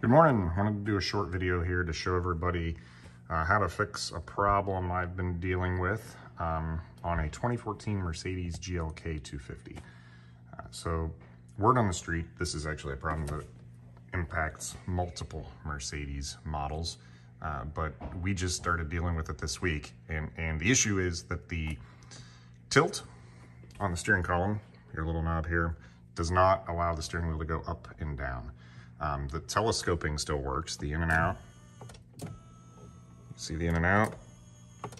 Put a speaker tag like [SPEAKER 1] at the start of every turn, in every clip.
[SPEAKER 1] Good morning. I wanted to do a short video here to show everybody how to fix a problem I've been dealing with on a 2014 Mercedes GLK-250. So word on the street, this is actually a problem that impacts multiple Mercedes models, but we just started dealing with it this week. And the issue is that the tilt on the steering column, your little knob here, does not allow the steering wheel to go up and down. The telescoping still works, the in and out. See the in and out?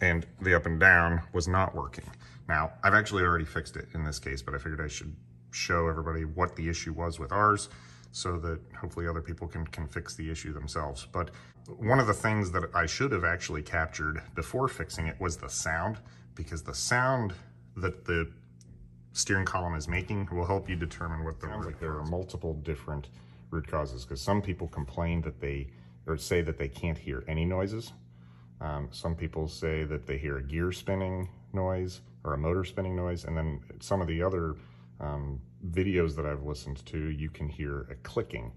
[SPEAKER 1] And the up and down was not working. Now, I've actually already fixed it in this case, but I figured I should show everybody what the issue was with ours so that hopefully other people can fix the issue themselves. But one of the things that I should have actually captured before fixing it was the sound, because the sound that the steering column is making will help you determine what the root cause. Like there are multiple different root causes, because some people complain that say that they can't hear any noises. Some people say that they hear a gear spinning noise or a motor spinning noise, and then some of the other videos that I've listened to, you can hear a clicking,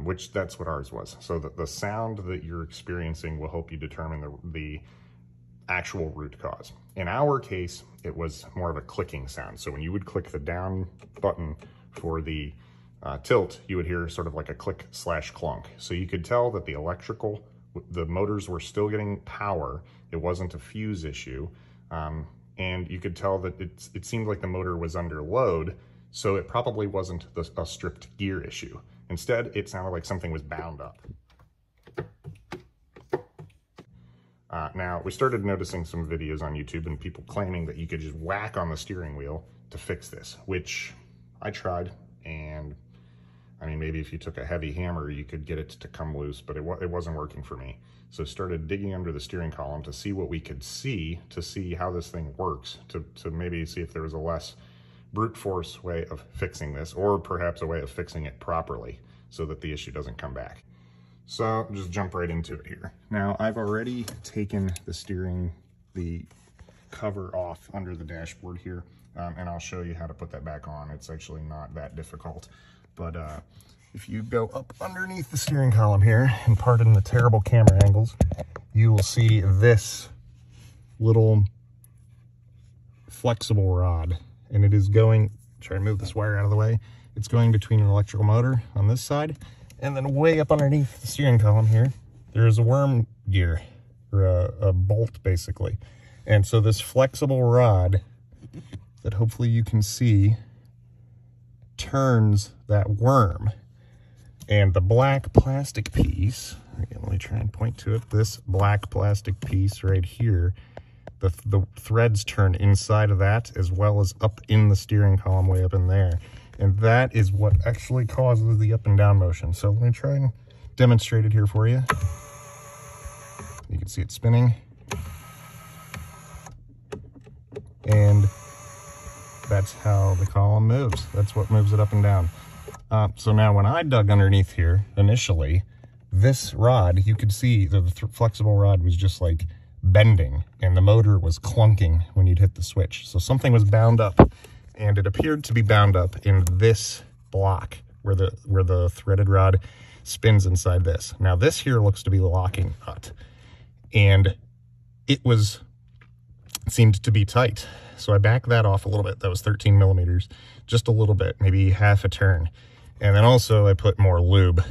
[SPEAKER 1] which that's what ours was. So the sound that you're experiencing will help you determine the actual root cause. In our case, it was more of a clicking sound. So when you would click the down button for the tilt, you would hear sort of like a click slash clunk. So you could tell that the motors were still getting power. It wasn't a fuse issue. And you could tell that it seemed like the motor was under load, so it probably wasn't a stripped gear issue. Instead, it sounded like something was bound up. Now, we started noticing some videos on YouTube and people claiming that you could just whack on the steering wheel to fix this, which I tried, and I mean, maybe if you took a heavy hammer, you could get it to come loose, but it wasn't working for me. So started digging under the steering column to see what we could see, to see how this thing works, to maybe see if there was a less brute force way of fixing this, or perhaps a way of fixing it properly so that the issue doesn't come back. So just jump right into it here. Now, I've already taken the cover off under the dashboard here, and I'll show you how to put that back on. It's actually not that difficult. But if you go up underneath the steering column here, and pardon the terrible camera angles, you will see this little flexible rod. And it is going, try to move this wire out of the way, it's going between an electrical motor on this side, and then way up underneath the steering column here, there's a worm gear, or a bolt basically. And so this flexible rod that hopefully you can see turns that worm, and the black plastic piece, again, let me try and point to it, this black plastic piece right here, the threads turn inside of that as well as up in the steering column way up in there, and that is what actually causes the up and down motion. So let me try and demonstrate it here for you. You can see it spinning, and that's how the column moves. That's what moves it up and down. So now when I dug underneath here, initially, this rod, you could see the flexible rod was just like bending, and the motor was clunking when you'd hit the switch. So something was bound up, and it appeared to be bound up in this block where the threaded rod spins inside this. Now this here looks to be the locking nut, and it seemed to be tight. So I backed that off a little bit. That was 13 millimeters, just a little bit, maybe half a turn. And then also I put more lube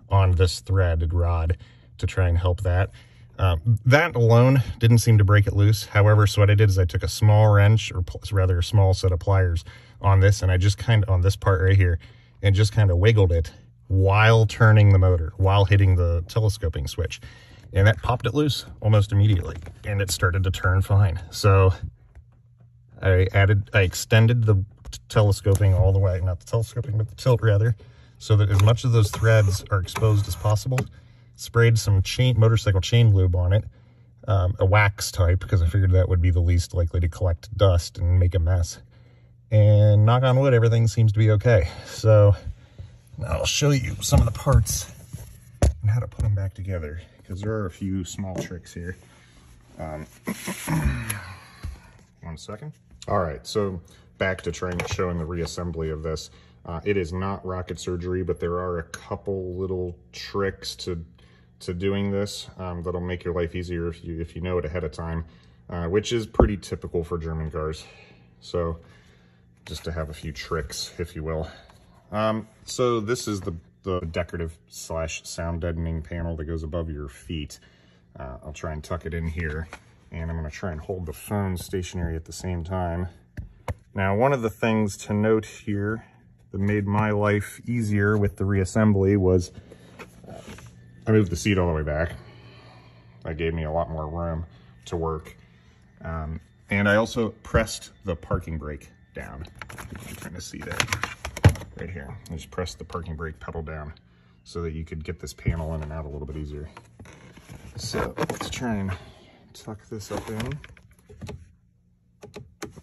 [SPEAKER 1] on this threaded rod to try and help that. That alone didn't seem to break it loose. However, so what I did is I took a small wrench, or rather a small set of pliers on this, and I just kind of, on this part right here, and just kind of wiggled it while turning the motor, while hitting the telescoping switch. And that popped it loose almost immediately, and it started to turn fine. So I extended the telescoping all the way, not the telescoping, but the tilt rather, so that as much of those threads are exposed as possible. Sprayed some motorcycle chain lube on it, a wax type, because I figured that would be the least likely to collect dust and make a mess. And knock on wood, everything seems to be okay. So now I'll show you some of the parts and how to put them back together, because there are a few small tricks here. 1 second. All right, so back to showing the reassembly of this. It is not rocket surgery, but there are a couple little tricks to doing this that'll make your life easier if you know it ahead of time, which is pretty typical for German cars. So just to have a few tricks, if you will. So this is the decorative / sound deadening panel that goes above your feet. I'll try and tuck it in here, and I'm going to try and hold the phone stationary at the same time. Now, one of the things to note here that made my life easier with the reassembly was I moved the seat all the way back. That gave me a lot more room to work. And I also pressed the parking brake down. I'm trying to see that right here. I just pressed the parking brake pedal down so that you could get this panel in and out a little bit easier. So let's try and tuck this up in.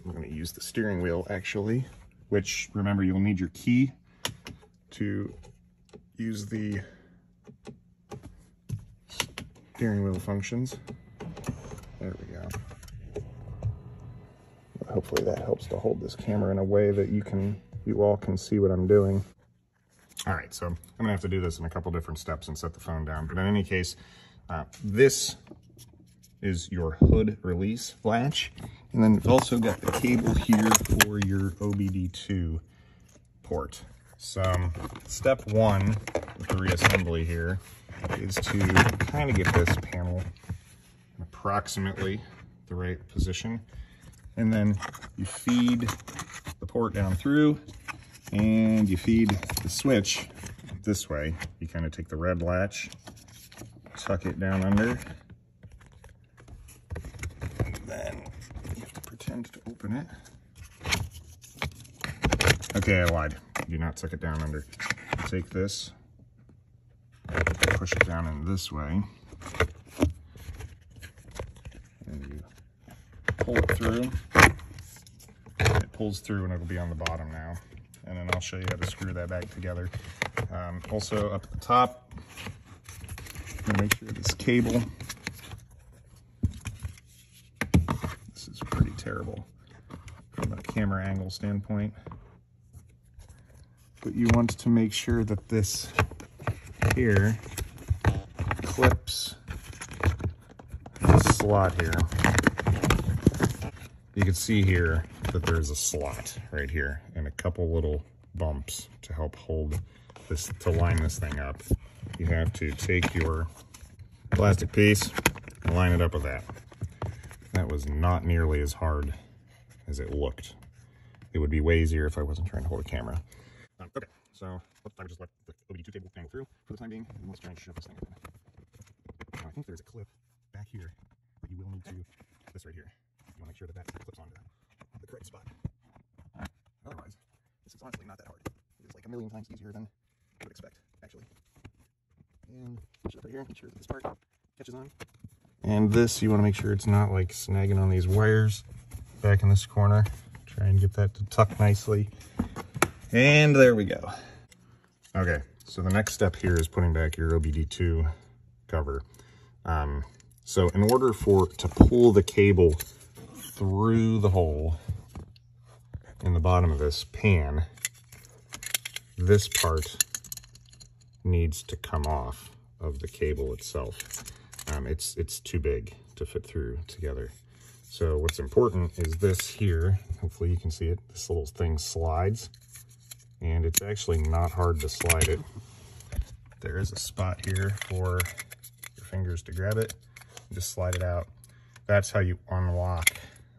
[SPEAKER 1] I'm going to use the steering wheel actually, which remember you'll need your key to use the steering wheel functions. There we go. Hopefully that helps to hold this camera in a way that you all can see what I'm doing. All right, so I'm gonna have to do this in a couple different steps and set the phone down. But in any case, this is your hood release latch. And then you've also got the cable here for your OBD2 port. So step one with the reassembly here is to kind of get this panel in approximately the right position. And then you feed the port down through and you feed the switch this way. You kind of take the red latch, tuck it down under, and then you have to pretend to open it. Okay, I lied. Do not tuck it down under. Take this, push it down in this way, and you pull it through. It pulls through and it'll be on the bottom now. And then I'll show you how to screw that back together. Also up at the top, I'm gonna make sure this cable, this is pretty terrible from a camera angle standpoint, but you want to make sure that this here clips the slot here. You can see here that there's a slot right here and a couple little bumps to help hold this, to line this thing up. You have to take your plastic piece and line it up with that. That was not nearly as hard as it looked. It would be way easier if I wasn't trying to hold a camera. Okay, so I would just let the OBD2 cable dangle through for the time being, and let's try and shove this thing in. Now, I think there's a clip back here, but you will need to, this right here. You want to make sure that that clips onto the correct spot. Otherwise, this is honestly not that hard. It's like a million times easier than I would expect, actually. And push it up right here, make sure that this part catches on. And this, you want to make sure it's not like snagging on these wires back in this corner. Try and get that to tuck nicely. And there we go. Okay, so the next step here is putting back your OBD2 cover. So in order to pull the cable through the hole in the bottom of this pan, this part needs to come off of the cable itself. It's too big to fit through together. So what's important is this here. Hopefully you can see it. This little thing slides, and it's actually not hard to slide it. There is a spot here for your fingers to grab it. Just slide it out. That's how you unlock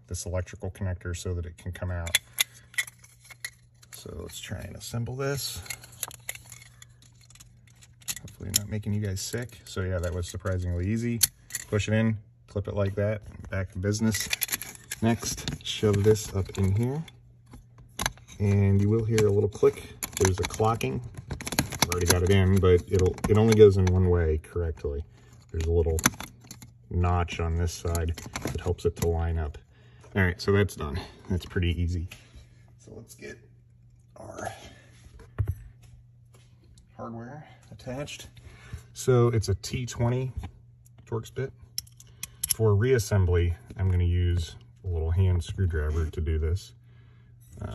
[SPEAKER 1] this electrical connector so that it can come out. So let's try and assemble this. Hopefully not making you guys sick. So yeah, that was surprisingly easy. Push it in, clip it like that, back to business. Next, shove this up in here. And you will hear a little click. There's a clocking. I've already got it in, but it only goes in one way correctly. There's a little notch on this side that helps it to line up. All right, so that's done. That's pretty easy. So let's get our hardware attached. So it's a T20 Torx bit. For reassembly, I'm going to use a little hand screwdriver to do this,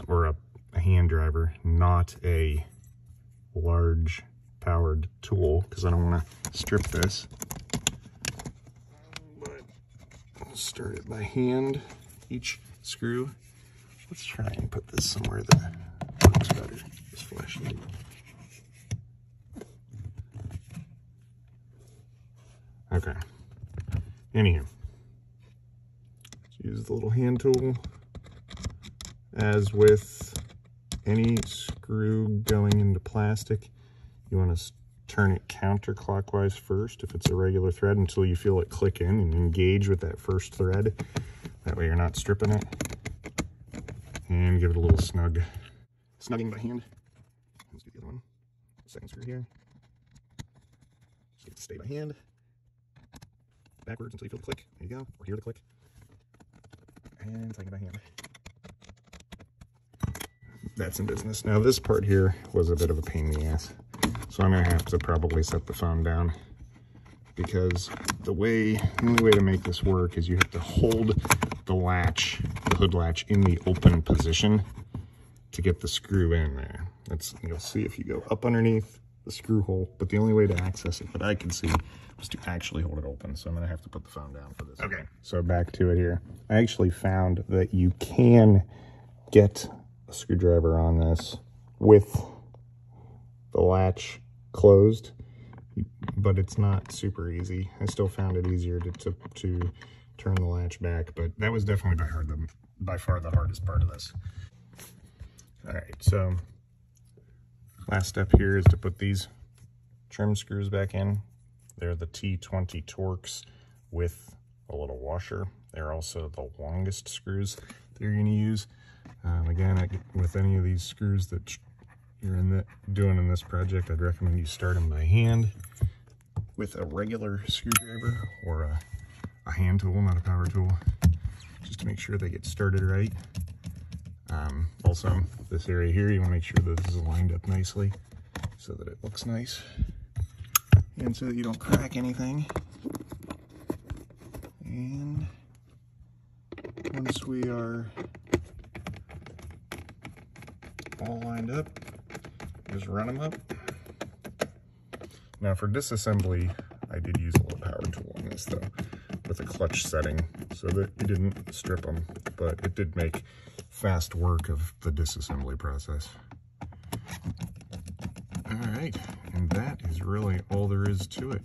[SPEAKER 1] or a hand driver, not a large powered tool, because I don't want to strip this. But I'll start it by hand, each screw. Let's try and put this somewhere that works better. This flashlight. Okay. Anywho, use the little hand tool. As with any screw going into plastic, you want to turn it counterclockwise first if it's a regular thread until you feel it click in and engage with that first thread. That way you're not stripping it. And give it a little snugging by hand. Let's get the other one. Second screw here. Just get it to stay by hand. Backwards until you feel the click. There you go. Or hear the click. And tighten it by hand. That's in business. Now this part here was a bit of a pain in the ass. So I'm going to have to probably set the phone down. Because the only way to make this work is you have to hold the latch, the hood latch, in the open position to get the screw in there. You'll see if you go up underneath the screw hole, but the only way to access it that I could see was to actually hold it open. So I'm going to have to put the phone down for this. Okay, so back to it here. I actually found that you can get a screwdriver on this with the latch closed, but it's not super easy. I still found it easier to turn the latch back, but that was definitely by far the hardest part of this. All right, so last step here is to put these trim screws back in. They're the T20 Torx with a little washer. They're also the longest screws that you're going to use. Again, with any of these screws that you're doing in this project, I'd recommend you start them by hand with a regular screwdriver or a hand tool, not a power tool, just to make sure they get started right. Also, this area here, you want to make sure that this is lined up nicely so that it looks nice and so that you don't crack anything. And once we are all lined up, just run them up. Now for disassembly, I did use a little power tool on this though, with a clutch setting so that it didn't strip them, but it did make fast work of the disassembly process. All right, and that is really all there is to it.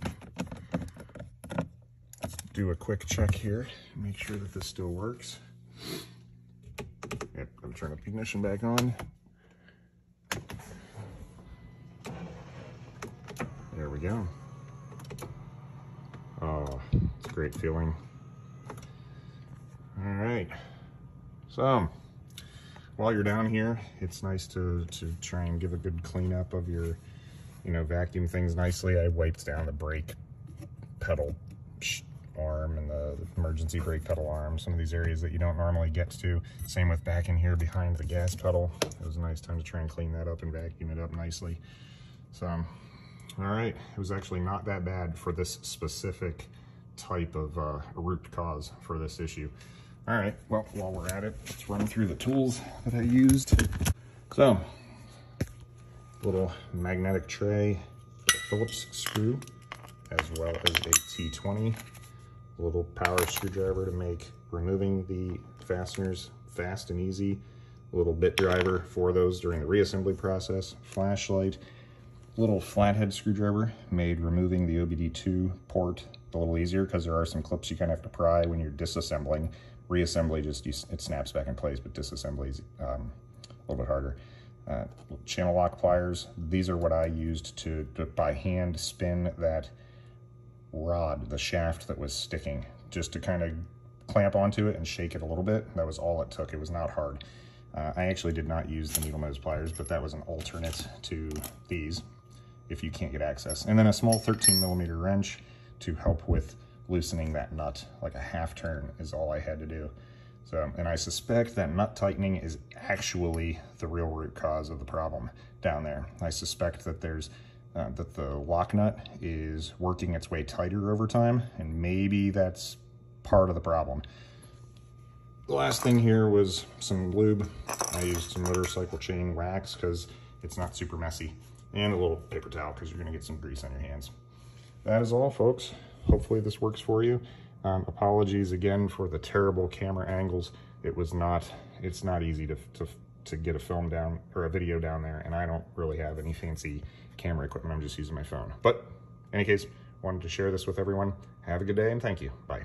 [SPEAKER 1] Let's do a quick check here, make sure that this still works. Yep, I'm turning the ignition back on. There we go. Oh, it's a great feeling. All right, so while you're down here, it's nice to try and give a good cleanup of your, vacuum things nicely. I wiped down the brake pedal arm and the emergency brake pedal arm, some of these areas that you don't normally get to. Same with back in here behind the gas pedal. It was a nice time to try and clean that up and vacuum it up nicely. So, all right, it was actually not that bad for this specific type of root cause for this issue. All right, well, while we're at it, let's run through the tools that I used. So, little magnetic tray, Phillips screw, as well as a T20, a little power screwdriver to make removing the fasteners fast and easy, a little bit driver for those during the reassembly process, flashlight, little flathead screwdriver made removing the OBD2 port a little easier because there are some clips you kind of have to pry when you're disassembling. Reassembly, it snaps back in place, but disassembly is a little bit harder. Channel lock pliers. These are what I used to by hand spin that rod, the shaft that was sticking, just to kind of clamp onto it and shake it a little bit. That was all it took. It was not hard. I actually did not use the needle nose pliers, but that was an alternate to these if you can't get access. And then a small 13mm wrench to help with loosening that nut. Like a half turn is all I had to do. So, and I suspect that nut tightening is actually the real root cause of the problem down there. I suspect that there's that the lock nut is working its way tighter over time, and maybe that's part of the problem. The last thing here was some lube. I used some motorcycle chain wax because it's not super messy, and a little paper towel because you're gonna get some grease on your hands. That is all, folks. Hopefully this works for you. Apologies again for the terrible camera angles. It's not easy to get a film down or a video down there, and I don't really have any fancy camera equipment. I'm just using my phone. But in any case, wanted to share this with everyone. Have a good day and thank you. Bye.